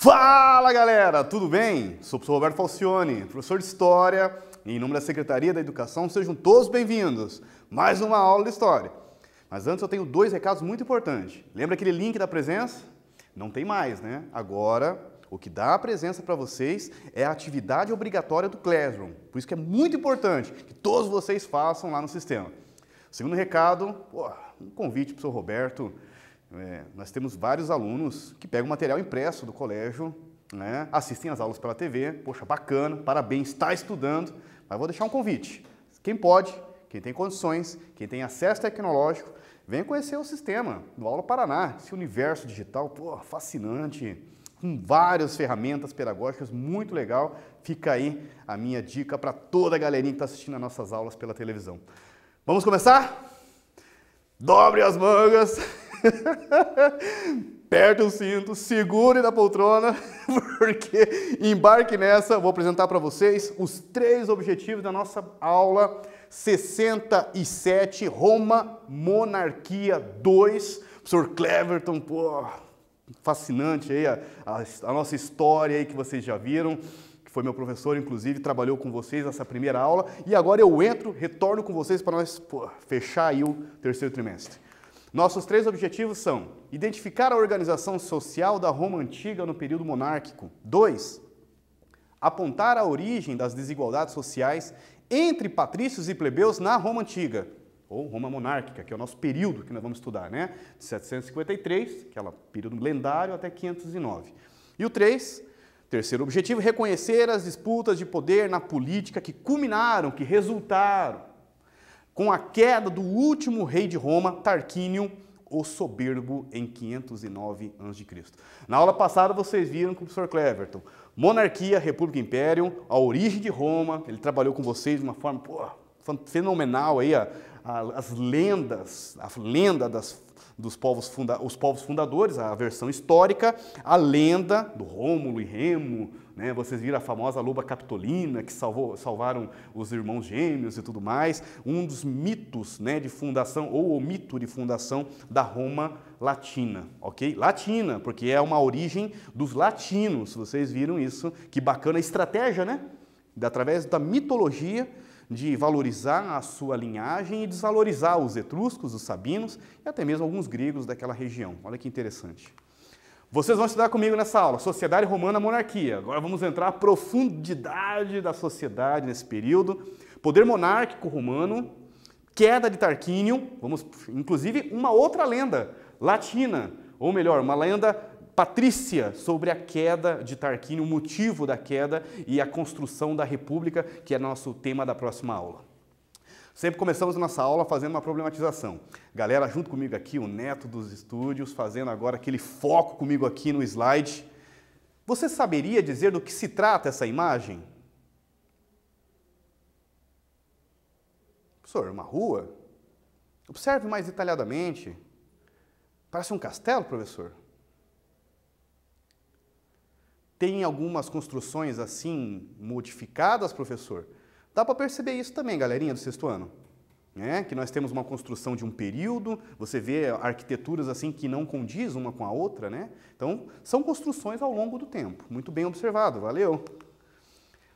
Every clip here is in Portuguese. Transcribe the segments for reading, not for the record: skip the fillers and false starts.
Fala galera, tudo bem? Sou o professor Roberto Falcione, professor de História, e em nome da Secretaria da Educação, sejam todos bem-vindos. Mais uma aula de História. Mas antes eu tenho dois recados muito importantes. Lembra aquele link da presença? Não tem mais, né? Agora, o que dá a presença para vocês é a atividade obrigatória do Classroom. Por isso que é muito importante que todos vocês façam lá no sistema. Segundo recado, um convite para o professor Roberto. Nós temos vários alunos que pegam material impresso do colégio, né, assistem às aulas pela TV, poxa, bacana, parabéns, está estudando, mas vou deixar um convite. Quem pode, quem tem condições, quem tem acesso tecnológico, venha conhecer o sistema do Aula Paraná, esse universo digital, fascinante, com várias ferramentas pedagógicas, muito legal. Fica aí a minha dica para toda a galerinha que está assistindo às nossas aulas pela televisão. Vamos começar? Dobre as mangas! Aperte o cinto, segure na poltrona, porque embarque nessa. Vou apresentar para vocês os 3 objetivos da nossa aula 67, Roma, Monarquia 2. Professor Cleverton, fascinante aí a nossa história aí que vocês já viram, que foi meu professor, inclusive, trabalhou com vocês nessa primeira aula. E agora eu retorno com vocês para nós fechar aí o terceiro trimestre. Nossos 3 objetivos são: identificar a organização social da Roma Antiga no período monárquico. 2. Apontar a origem das desigualdades sociais entre patrícios e plebeus na Roma Antiga, ou Roma Monárquica, que é o nosso período que nós vamos estudar, né? De 753, aquele período lendário, até 509. E o 3, terceiro objetivo, reconhecer as disputas de poder na política que culminaram, que resultaram com a queda do último rei de Roma, Tarquínio, o Soberbo, em 509 a.C. Na aula passada vocês viram com o professor Cleverton, monarquia, república, império, a origem de Roma. Ele trabalhou com vocês de uma forma fenomenal aí, as lendas, a lenda dos povos fundadores, a versão histórica, a lenda do Rômulo e Remo, né? Vocês viram a famosa loba Capitolina, que salvaram os irmãos gêmeos e tudo mais. Um dos mitos, né, de fundação, ou o mito de fundação da Roma Latina, ok? Latina, porque é uma origem dos latinos, vocês viram isso. Que bacana a estratégia, né? Através da mitologia, de valorizar a sua linhagem e desvalorizar os etruscos, os sabinos e até mesmo alguns gregos daquela região. Olha que interessante. Vocês vão estudar comigo nessa aula, Sociedade Romana, Monarquia. Agora vamos entrar na profundidade da sociedade nesse período. Poder monárquico romano, queda de Tarquínio, vamos, inclusive, uma outra lenda latina, ou melhor, uma lenda patrícia sobre a queda de Tarquínio, o motivo da queda e a construção da república, que é nosso tema da próxima aula. Sempre começamos a nossa aula fazendo uma problematização. Galera, junto comigo aqui, o Neto dos estúdios, fazendo agora aquele foco comigo aqui no slide. Você saberia dizer do que se trata essa imagem? Professor, uma rua? Observe mais detalhadamente. Parece um castelo, professor? Tem algumas construções assim modificadas, professor? Dá para perceber isso também, galerinha do 6º ano, né? Que nós temos uma construção de um período, você vê arquiteturas assim que não condiz uma com a outra, né? Então, são construções ao longo do tempo. Muito bem observado, valeu!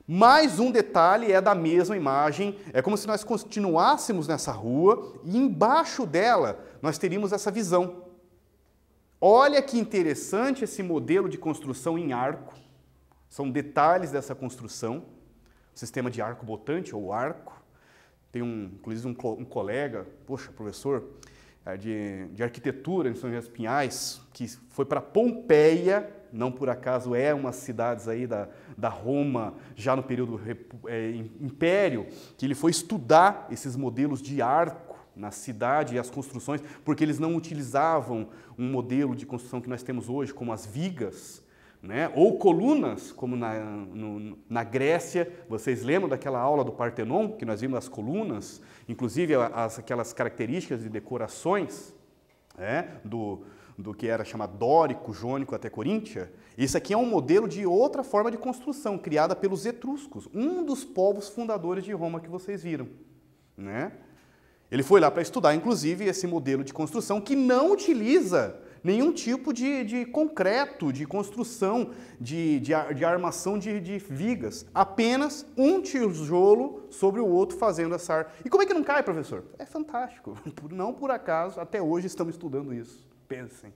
Mais um detalhe é da mesma imagem, é como se nós continuássemos nessa rua e embaixo dela nós teríamos essa visão. Olha que interessante esse modelo de construção em arco. São detalhes dessa construção. Sistema de arco botante ou arco. Tem inclusive um colega, professor de arquitetura em São José dos Pinhais, que foi para Pompeia, não por acaso é uma cidade aí da Roma, já no período Império, que ele foi estudar esses modelos de arco na cidade e as construções, porque eles não utilizavam um modelo de construção que nós temos hoje, como as vigas, né? Ou colunas, como na Grécia. Vocês lembram daquela aula do Partenon, que nós vimos as colunas, inclusive aquelas características de decorações, né? do que era chamado dórico, jônico até coríntia? Isso aqui é um modelo de outra forma de construção, criada pelos etruscos, um dos povos fundadores de Roma que vocês viram, né? Ele foi lá para estudar, inclusive, esse modelo de construção que não utiliza nenhum tipo de concreto, de construção, de armação de vigas. Apenas um tijolo sobre o outro fazendo essa arco. E como é que não cai, professor? É fantástico. Não por acaso, até hoje estamos estudando isso. Pensem.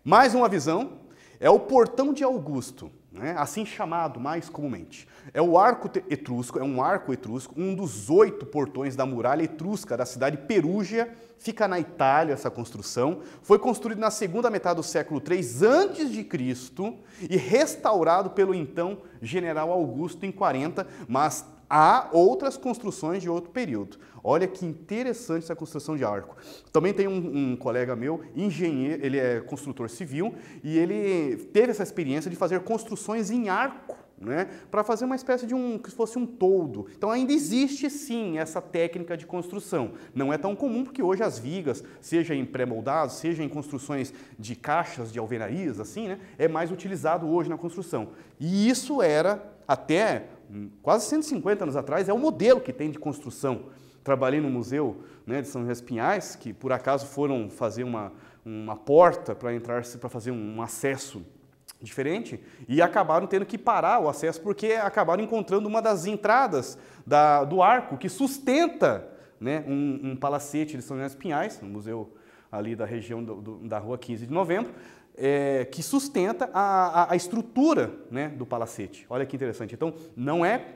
Mais uma visão é o portão de Augusto, né? Assim chamado mais comumente. É o arco etrusco, é um arco etrusco, um dos 8 portões da muralha etrusca da cidade Perúgia, fica na Itália essa construção. Foi construído na segunda metade do século III a.C. e restaurado pelo então general Augusto em 40, mas há outras construções de outro período. Olha que interessante essa construção de arco. Também tem um colega meu, engenheiro, ele é construtor civil, e ele teve essa experiência de fazer construções em arco, né, para fazer uma espécie de que fosse um toldo. Então ainda existe sim essa técnica de construção. Não é tão comum porque hoje as vigas, seja em pré-moldados, seja em construções de caixas de alvenarias, assim, né, é mais utilizado hoje na construção. E isso era até quase 150 anos atrás, é o modelo que tem de construção. Trabalhei no museu, né, de São José dos Pinhais, que por acaso foram fazer uma porta para entrar, para fazer um acesso diferente, e acabaram tendo que parar o acesso porque acabaram encontrando uma das entradas do arco que sustenta, né, um palacete de São José dos Pinhais, no museu ali da região da rua 15 de novembro, que sustenta a estrutura, né, do palacete. Olha que interessante. Então, não é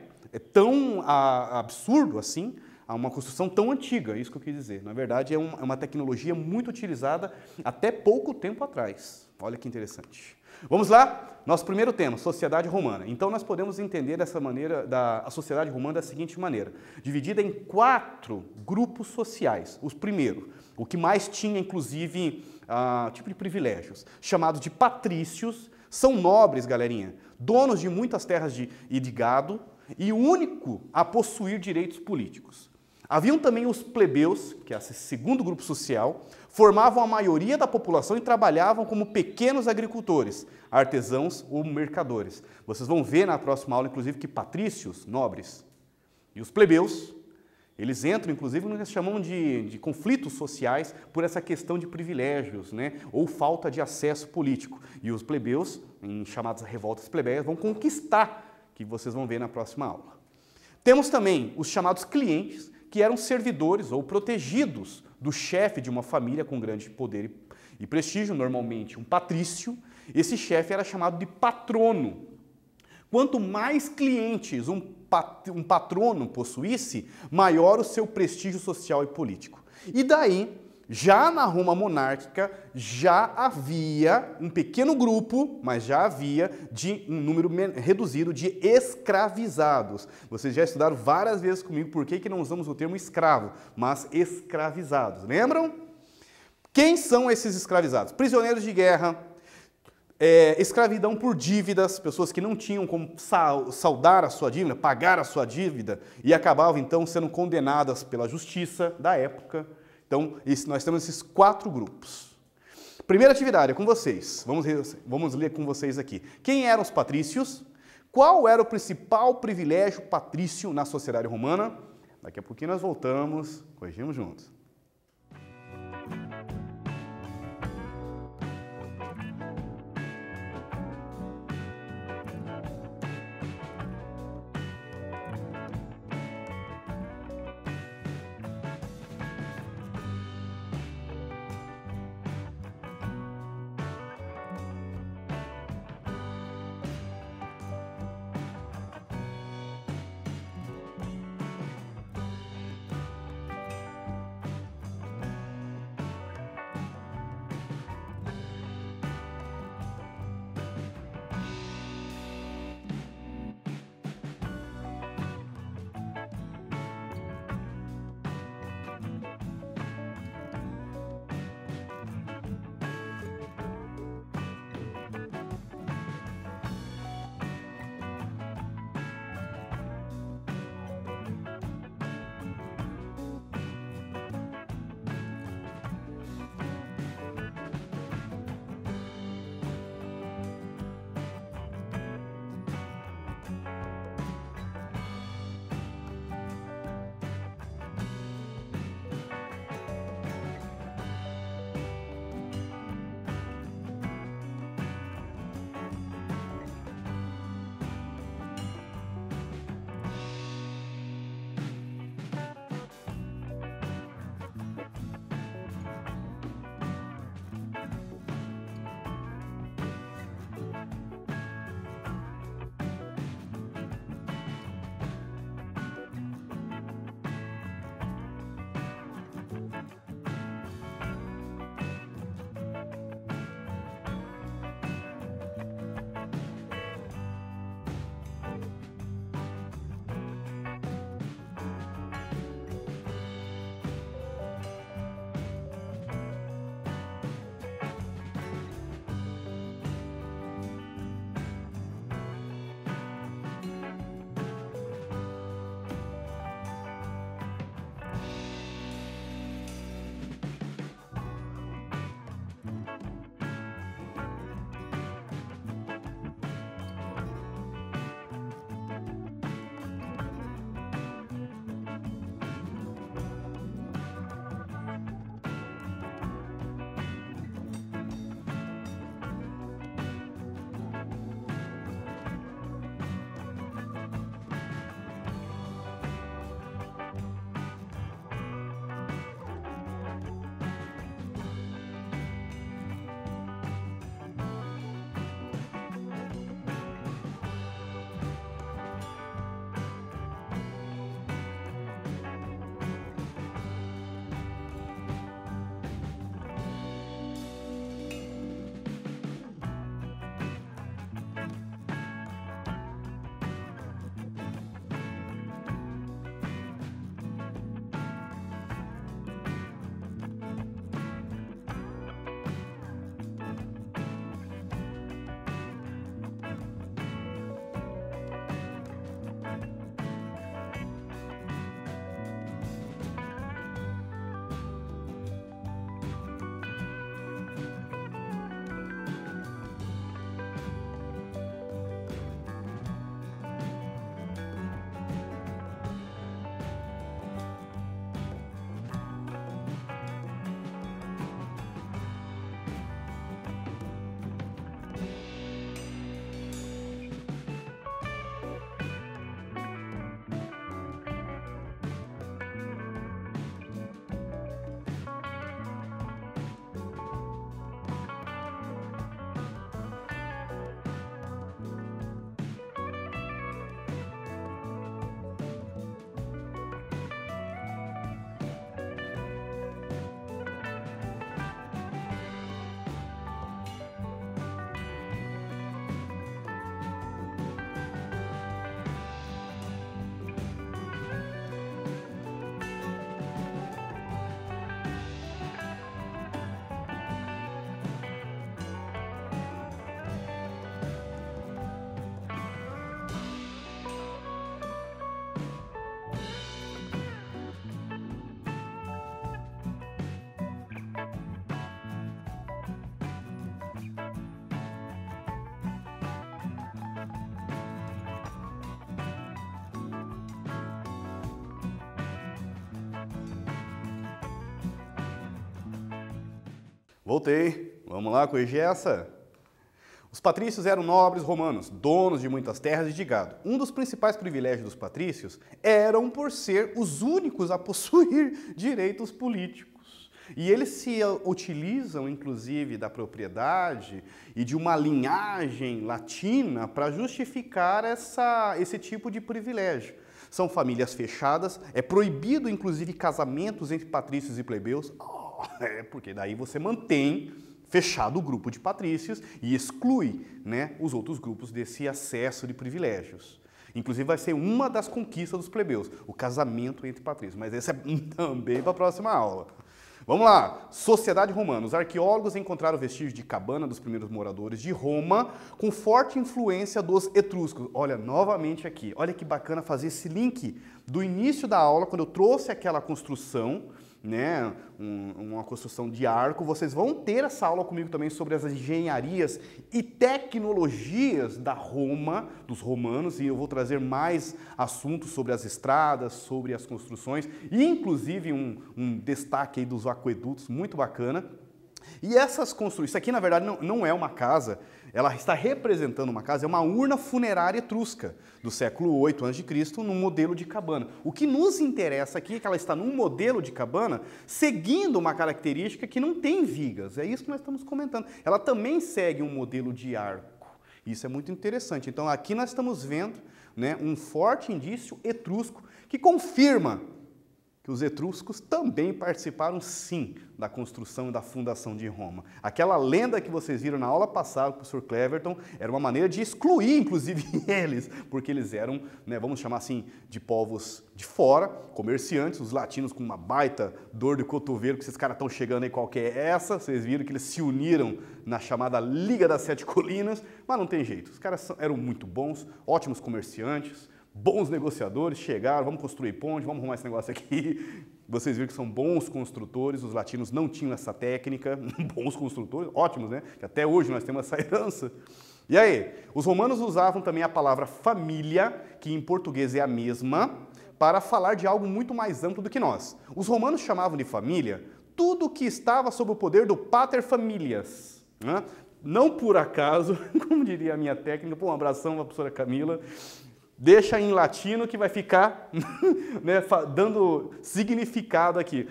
tão absurdo assim uma construção tão antiga, é isso que eu quis dizer. Na verdade, é uma tecnologia muito utilizada até pouco tempo atrás. Olha que interessante. Vamos lá? Nosso primeiro tema, sociedade romana. Então, nós podemos entender dessa maneira a sociedade romana da seguinte maneira, dividida em 4 grupos sociais. O primeiro, o que mais tinha, inclusive, tipo de privilégios, chamados de patrícios, são nobres, galerinha, donos de muitas terras e de gado, e o único a possuir direitos políticos. Haviam também os plebeus, que é esse segundo grupo social, formavam a maioria da população e trabalhavam como pequenos agricultores, artesãos ou mercadores. Vocês vão ver na próxima aula, inclusive, que patrícios, nobres, e os plebeus, eles entram, inclusive, no que eles chamam de conflitos sociais por essa questão de privilégios, né, ou falta de acesso político. E os plebeus, em chamadas revoltas plebeias, vão conquistar, que vocês vão ver na próxima aula. Temos também os chamados clientes, que eram servidores ou protegidos do chefe de uma família com grande poder e prestígio, normalmente um patrício. Esse chefe era chamado de patrono. Quanto mais clientes um patrono possuísse, maior o seu prestígio social e político. E daí, já na Roma monárquica, já havia um pequeno grupo, mas já havia de um número reduzido de escravizados. Vocês já estudaram várias vezes comigo por que não usamos o termo escravo, mas escravizados. Lembram? Quem são esses escravizados? Prisioneiros de guerra, escravidão por dívidas, pessoas que não tinham como saldar a sua dívida, pagar a sua dívida e acabavam então sendo condenadas pela justiça da época. Então, nós temos esses 4 grupos. Primeira atividade é com vocês. Vamos ler com vocês aqui. Quem eram os patrícios? Qual era o principal privilégio patrício na sociedade romana? Daqui a pouquinho nós voltamos, corrigimos juntos. Voltei. Vamos lá, corrigir essa? Os patrícios eram nobres romanos, donos de muitas terras e de gado. Um dos principais privilégios dos patrícios eram por ser os únicos a possuir direitos políticos. E eles se utilizam, inclusive, da propriedade e de uma linhagem latina para justificar esse tipo de privilégio. São famílias fechadas, é proibido, inclusive, casamentos entre patrícios e plebeus, porque daí você mantém fechado o grupo de patrícios e exclui, né, os outros grupos desse acesso de privilégios. Inclusive vai ser uma das conquistas dos plebeus, o casamento entre patrícios, mas esse é também para a próxima aula. Vamos lá, sociedade romana. Os arqueólogos encontraram vestígios de cabana dos primeiros moradores de Roma com forte influência dos etruscos. Olha, novamente aqui, olha que bacana fazer esse link do início da aula, quando eu trouxe aquela construção, né, uma construção de arco. Vocês vão ter essa aula comigo também sobre as engenharias e tecnologias da Roma, dos romanos, e eu vou trazer mais assuntos sobre as estradas, sobre as construções, e inclusive um destaque aí dos aquedutos, muito bacana. E essas construções, isso aqui na verdade não é uma casa, ela está representando uma casa, é uma urna funerária etrusca do século 8 a.C., num modelo de cabana. O que nos interessa aqui é que ela está num modelo de cabana, seguindo uma característica que não tem vigas, é isso que nós estamos comentando. Ela também segue um modelo de arco, isso é muito interessante. Então aqui nós estamos vendo, né, um forte indício etrusco que confirma que os etruscos também participaram, sim, da construção e da fundação de Roma. Aquela lenda que vocês viram na aula passada com o professor Cleverton era uma maneira de excluir, inclusive, eles, porque eles eram, né, vamos chamar assim, de povos de fora, comerciantes, os latinos com uma baita dor de cotovelo, que esses caras estão chegando aí, qual que é essa? Vocês viram que eles se uniram na chamada Liga das Sete Colinas, mas não tem jeito, os caras eram muito bons, ótimos comerciantes, bons negociadores, chegaram, vamos construir ponte, vamos arrumar esse negócio aqui. Vocês viram que são bons construtores, os latinos não tinham essa técnica, bons construtores, ótimos, né? Que até hoje nós temos essa herança. E aí, os romanos usavam também a palavra família, que em português é a mesma, para falar de algo muito mais amplo do que nós. Os romanos chamavam de família tudo que estava sob o poder do pater familias, né? Não por acaso, como diria a minha técnica, um abração para a professora Camila, deixa em latino que vai ficar né, dando significado aqui.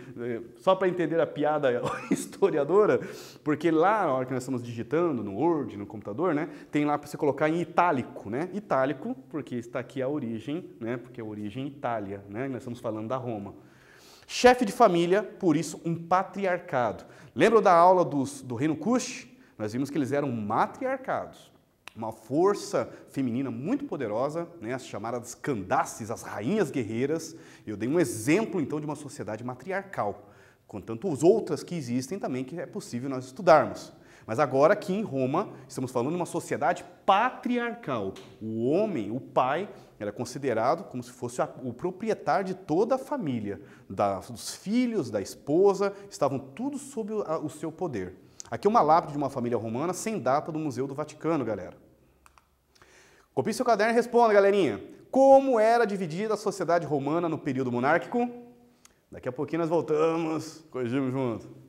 Só para entender a piada historiadora, porque lá, na hora que nós estamos digitando no Word, no computador, né, tem lá para você colocar em itálico, né? Itálico, porque está aqui a origem, né, porque a origem é Itália, né? Nós estamos falando da Roma. Chefe de família, por isso, um patriarcado. Lembram da aula do Reino Kush? Nós vimos que eles eram matriarcados. Uma força feminina muito poderosa, né, as chamadas Candaces, as rainhas guerreiras. Eu dei um exemplo, então, de uma sociedade matriarcal, com tantas outras que existem também, que é possível nós estudarmos. Mas agora, aqui em Roma, estamos falando de uma sociedade patriarcal. O homem, o pai, era considerado como se fosse o proprietário de toda a família, dos filhos, da esposa, estavam tudo sob o seu poder. Aqui é uma lápide de uma família romana sem data do Museu do Vaticano, galera. Copie seu caderno e responda, galerinha. Como era dividida a sociedade romana no período monárquico? Daqui a pouquinho nós voltamos, corrigimos junto.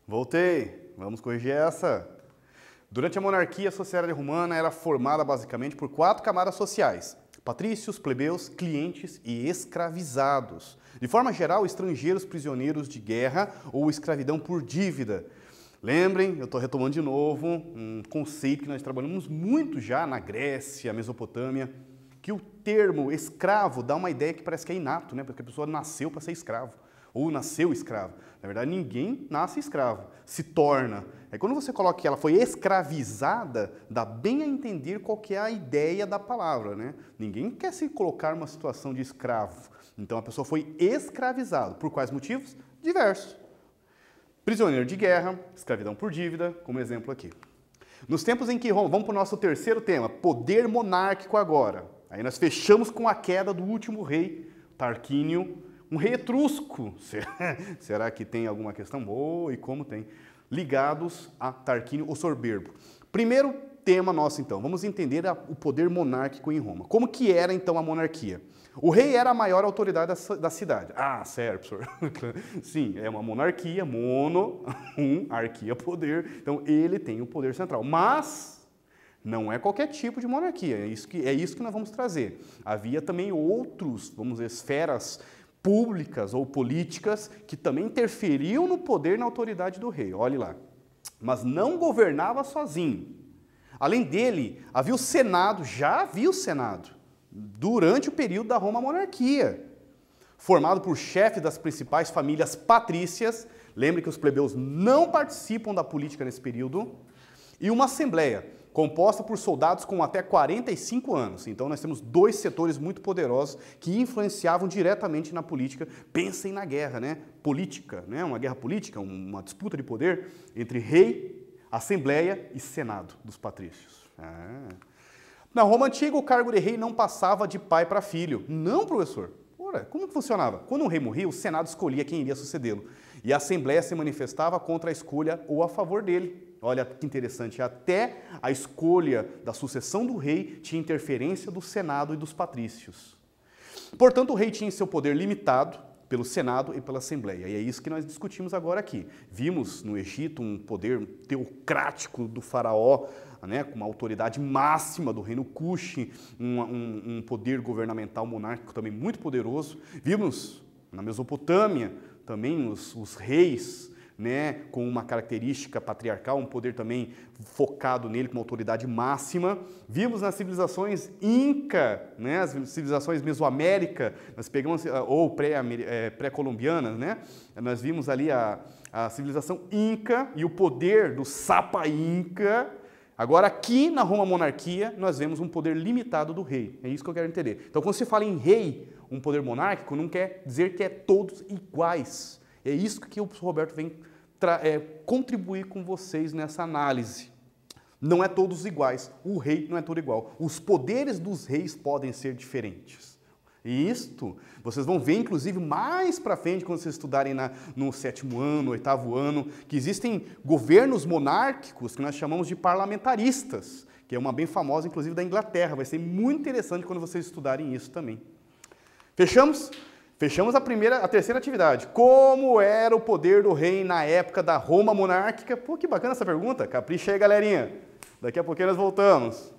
Voltei. Vamos corrigir essa. Durante a monarquia, a sociedade romana era formada basicamente por 4 camadas sociais: patrícios, plebeus, clientes e escravizados. De forma geral, estrangeiros prisioneiros de guerra ou escravidão por dívida. Lembrem, eu estou retomando de novo um conceito que nós trabalhamos muito já na Grécia, Mesopotâmia, que o termo escravo dá uma ideia que parece que é inato, né? Porque a pessoa nasceu para ser escravo, ou nasceu escravo. Na verdade, ninguém nasce escravo, se torna. Aí quando você coloca que ela foi escravizada, dá bem a entender qual que é a ideia da palavra, né? Ninguém quer se colocar numa situação de escravo. Então a pessoa foi escravizada. Por quais motivos? Diversos. Prisioneiro de guerra, escravidão por dívida, como exemplo aqui. Nos tempos em que Roma, vamos para o nosso terceiro tema, poder monárquico agora. Aí nós fechamos com a queda do último rei, Tarquínio, um rei etrusco. Será que tem alguma questão? Boa, e como tem. Ligados a Tarquínio, o soberbo. Primeiro tema nosso, então, vamos entender o poder monárquico em Roma. Como que era, então, a monarquia? O rei era a maior autoridade da cidade. Ah, certo, senhor. Sim, é uma monarquia, arquia, poder. Então, ele tem o poder central. Mas não é qualquer tipo de monarquia. É isso que nós vamos trazer. Havia também outros, vamos dizer, esferas públicas ou políticas que também interferiam no poder e na autoridade do rei. Olhe lá. Mas não governava sozinho. Além dele, havia o Senado, já havia o Senado, durante o período da Roma monarquia, formado por chefes das principais famílias patrícias. Lembre que os plebeus não participam da política nesse período. E uma assembleia, composta por soldados com até 45 anos. Então nós temos 2 setores muito poderosos que influenciavam diretamente na política. Pensem na guerra, né? Política, né? Uma guerra política, uma disputa de poder entre rei, assembleia e senado dos patrícios. Na Roma Antiga, o cargo de rei não passava de pai para filho. Não, professor. Ora, como que funcionava? Quando um rei morria, o senado escolhia quem iria sucedê-lo. E a assembleia se manifestava contra a escolha ou a favor dele. Olha que interessante, até a escolha da sucessão do rei tinha interferência do Senado e dos patrícios. Portanto, o rei tinha seu poder limitado pelo Senado e pela Assembleia. E é isso que nós discutimos agora aqui. Vimos no Egito um poder teocrático do faraó, né, com uma autoridade máxima do reino Cuxi, um poder governamental monárquico também muito poderoso. Vimos na Mesopotâmia também os reis, né, com uma característica patriarcal, um poder também focado nele, com uma autoridade máxima. Vimos nas civilizações Inca, né, as civilizações Mesoamérica, nós pegamos, ou pré-colombianas, né, nós vimos ali a civilização Inca e o poder do Sapa Inca. Agora, aqui na Roma monarquia, nós vemos um poder limitado do rei. É isso que eu quero entender. Então, quando se fala em rei, um poder monárquico, não quer dizer que é todos iguais. É isso que o Roberto vem contribuir com vocês nessa análise. Não é todos iguais. O rei não é todo igual. Os poderes dos reis podem ser diferentes. E isto vocês vão ver, inclusive, mais para frente, quando vocês estudarem no 7º ano, 8º ano, que existem governos monárquicos que nós chamamos de parlamentaristas, que é uma bem famosa, inclusive, da Inglaterra. Vai ser muito interessante quando vocês estudarem isso também. Fechamos? Fechamos a terceira atividade. Como era o poder do rei na época da Roma monárquica? Pô, que bacana essa pergunta. Capricha aí, galerinha. Daqui a pouquinho nós voltamos.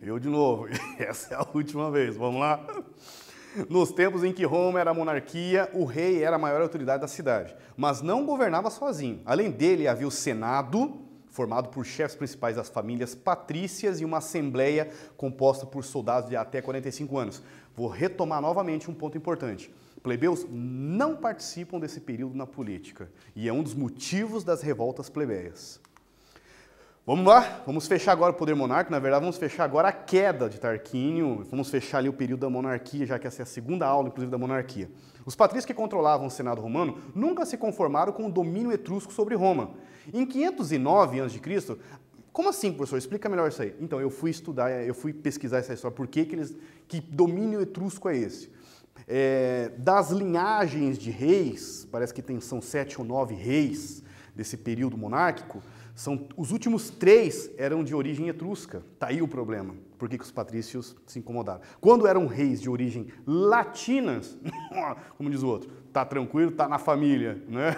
Eu de novo, essa é a última vez, vamos lá? Nos tempos em que Roma era monarquia, o rei era a maior autoridade da cidade, mas não governava sozinho. Além dele, havia o Senado, formado por chefes principais das famílias patrícias e uma assembleia composta por soldados de até 45 anos. Vou retomar novamente um ponto importante. Plebeus não participam desse período na política, e é um dos motivos das revoltas plebeias. Vamos lá, vamos fechar agora o poder monárquico, na verdade vamos fechar agora a queda de Tarquínio, vamos fechar ali o período da monarquia, já que essa é a segunda aula, inclusive, da monarquia. Os patrícios que controlavam o Senado romano nunca se conformaram com o domínio etrusco sobre Roma. Em 509 a.C., como assim, professor? Explica melhor isso aí. Então, eu fui pesquisar essa história, que domínio etrusco é esse? Das linhagens de reis, parece que são 7 ou 9 reis desse período monárquico, os últimos 3 eram de origem etrusca. Está aí o problema. Por que os patrícios se incomodaram? Quando eram reis de origem latinas, como diz o outro, tá tranquilo, tá na família, né?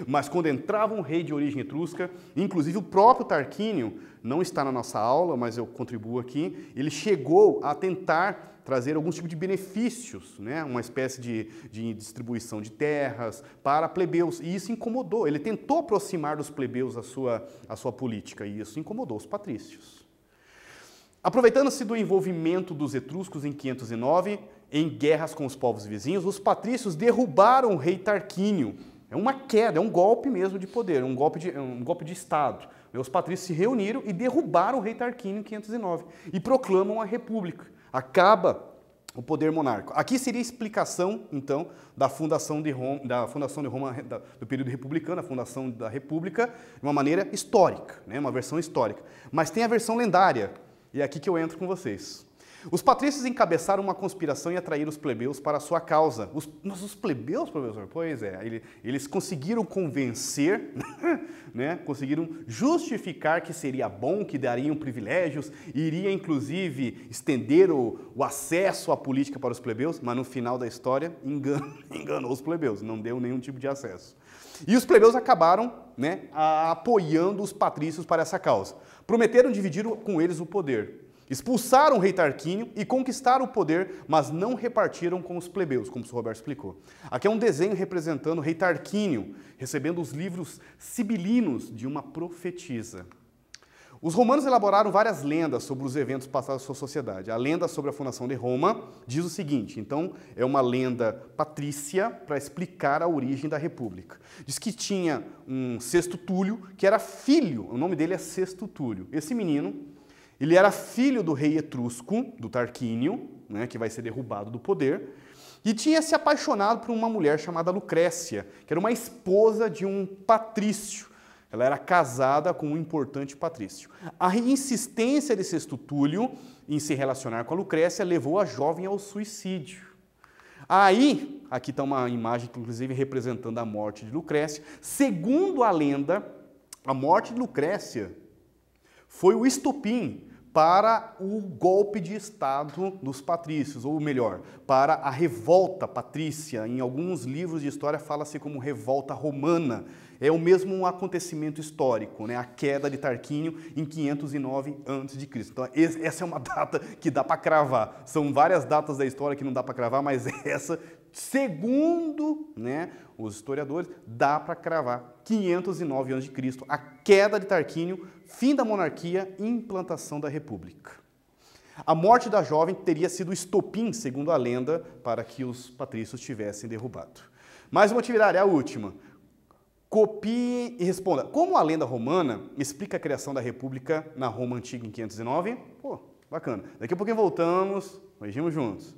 Mas quando entrava um rei de origem etrusca, inclusive o próprio Tarquínio, não está na nossa aula, mas eu contribuo aqui, ele chegou a tentar trazer alguns tipos de benefícios, né? Uma espécie de distribuição de terras para plebeus, e isso incomodou. Ele tentou aproximar dos plebeus a sua política, e isso incomodou os patrícios. Aproveitando-se do envolvimento dos etruscos em 509, em guerras com os povos vizinhos, os patrícios derrubaram o rei Tarquínio. É uma queda, é um golpe mesmo de poder, um golpe de Estado. Os patrícios se reuniram e derrubaram o rei Tarquínio em 509 e proclamam a república. Acaba o poder monárquico. Aqui seria a explicação, então, da fundação de Roma, do período republicano, a fundação da República, de uma maneira histórica, né? Uma versão histórica. Mas tem a versão lendária, e é aqui que eu entro com vocês. Os patrícios encabeçaram uma conspiração e atraíram os plebeus para a sua causa. Mas os plebeus, professor? Pois é, eles conseguiram convencer, né? Conseguiram justificar que seria bom, que dariam privilégios, iria inclusive estender o acesso à política para os plebeus, mas no final da história enganou os plebeus, não deu nenhum tipo de acesso. E os plebeus acabaram, né, apoiando os patrícios para essa causa. Prometeram dividir com eles o poder. Expulsaram o rei Tarquínio e conquistaram o poder, mas não repartiram com os plebeus, como o senhor Roberto explicou. Aqui é um desenho representando o rei Tarquínio, recebendo os livros sibilinos de uma profetisa. Os romanos elaboraram várias lendas sobre os eventos passados da sua sociedade. A lenda sobre a fundação de Roma diz o seguinte, então é uma lenda patrícia para explicar a origem da república. Diz que tinha um Sexto Túlio, que era filho, o nome dele é Sexto Túlio. Esse menino, ele era filho do rei etrusco, do Tarquínio, né, que vai ser derrubado do poder, e tinha se apaixonado por uma mulher chamada Lucrécia, que era uma esposa de um patrício. Ela era casada com um importante patrício. A insistência de Sexto Túlio em se relacionar com a Lucrécia levou a jovem ao suicídio. Aí, aqui está uma imagem, inclusive, representando a morte de Lucrécia. Segundo a lenda, a morte de Lucrécia foi o estopim para o golpe de Estado dos patrícios, ou melhor, para a revolta patrícia. Em alguns livros de história fala-se como revolta romana. É o mesmo acontecimento histórico, né? A queda de Tarquínio em 509 a.C. Então, essa é uma data que dá para cravar. São várias datas da história que não dá para cravar, mas essa, segundo, né, os historiadores, dá para cravar. 509 a.C., a queda de Tarquínio, fim da monarquia e implantação da república. A morte da jovem teria sido o estopim, segundo a lenda, para que os patrícios tivessem derrubado. Mais uma atividade, a última. Copie e responda. Como a lenda romana explica a criação da república na Roma antiga em 509? Pô, bacana. Daqui a pouquinho voltamos, beijinhos juntos.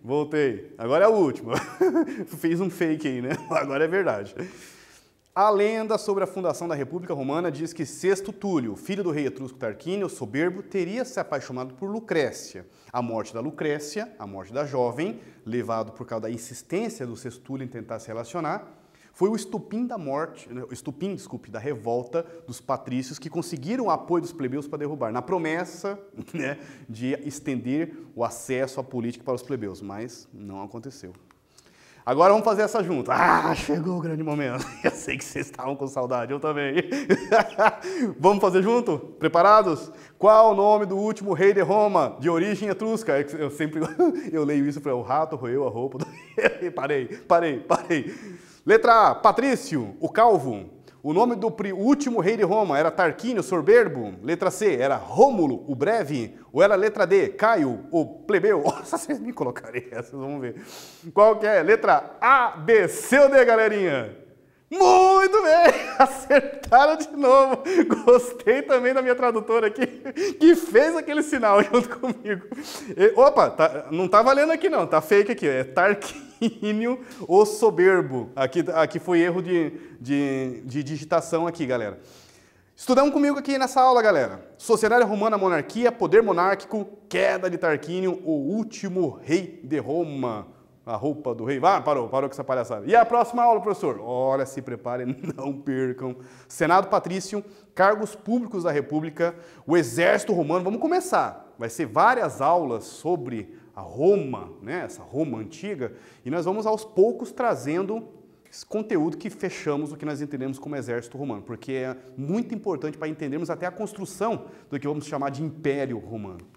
Voltei. Agora é a última. Fiz um fake aí, né? Agora é verdade. A lenda sobre a fundação da República Romana diz que Sexto Túlio, filho do rei etrusco Tarquínio, o soberbo, teria se apaixonado por Lucrécia. A morte da Lucrécia, a morte da jovem, levado por causa da insistência do Sexto Túlio em tentar se relacionar, foi o estupim da morte, da revolta dos patrícios que conseguiram o apoio dos plebeus para derrubar, na promessa, né, de estender o acesso à política para os plebeus, mas não aconteceu. Agora vamos fazer essa junta. Ah, chegou o grande momento. Eu sei que vocês estavam com saudade, eu também. Vamos fazer junto? Preparados? Qual o nome do último rei de Roma, de origem etrusca? Eu sempre eu leio isso para o rato roeu a roupa. Parei. Letra A, Patrício, o calvo. O nome do último rei de Roma era Tarquínio, soberbo. Letra C, era Rômulo, o breve. Ou era letra D, Caio, o plebeu. Nossa, vocês me colocarem essas, vamos ver. Qual que é? Letra A, B, C ou D, galerinha? Muito bem! Acertaram de novo. Gostei também da minha tradutora aqui, que fez aquele sinal junto comigo. Opa, não tá valendo aqui não, tá fake aqui. É Tarquínio, o soberbo. Aqui foi erro de digitação aqui, galera. Estudamos comigo aqui nessa aula, galera. Sociedade romana, monarquia, poder monárquico, queda de Tarquínio, o último rei de Roma. A roupa do rei. Parou com essa palhaçada. E a próxima aula, professor? Olha, se preparem, não percam. Senado patrício, cargos públicos da República, o exército romano. Vamos começar. Vai ser várias aulas sobre a Roma, né? Essa Roma antiga, e nós vamos aos poucos trazendo esse conteúdo que fechamos o que nós entendemos como exército romano, porque é muito importante para entendermos até a construção do que vamos chamar de Império Romano.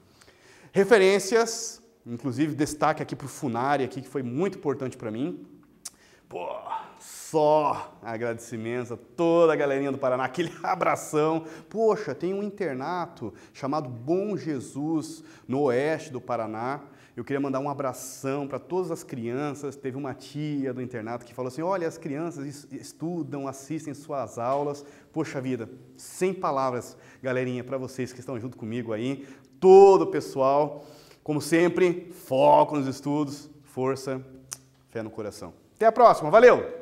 Referências. Inclusive, destaque aqui para o Funari, aqui, que foi muito importante para mim. Pô, só agradecimentos a toda a galerinha do Paraná, aquele abração. Poxa, tem um internato chamado Bom Jesus, no oeste do Paraná. Eu queria mandar um abração para todas as crianças. Teve uma tia do internato que falou assim, olha, as crianças estudam, assistem suas aulas. Poxa vida, sem palavras, galerinha, para vocês que estão junto comigo aí, todo o pessoal. Como sempre, foco nos estudos, força, fé no coração. Até a próxima, valeu!